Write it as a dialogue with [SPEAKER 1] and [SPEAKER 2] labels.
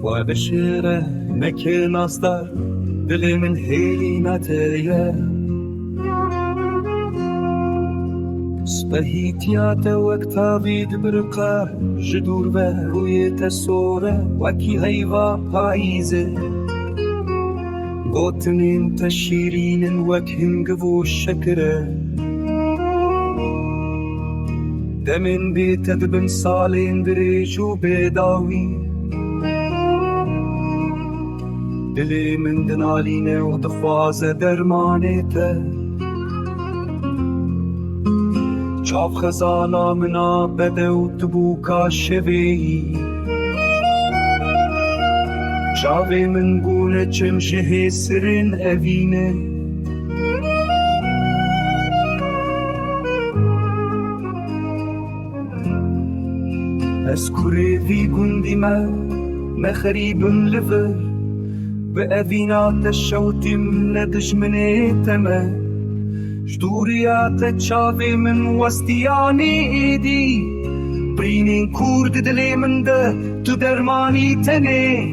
[SPEAKER 1] و بشیره نکه ناستر دل من هیلی نتیه سپهیتیات وقتا وید برقه جدور به روی تسوره وکی هیوا پاییزه گوتنین تشیرین وک هنگ و شکره دمن بیت دبن سالین دریج و بیداوی دلی من دنالینه و دخواز درمانیته چاف خزانا منا بده و تبوکا شوی چاوی من گونه چم شه سرین اوینه از کره وی گندی مخریبم لفر به اوینات شوتیم ندشمنه تمه جدوریات چاوی من وستیانی ایدی برینین کورد دلی من ده تو درمانی تنه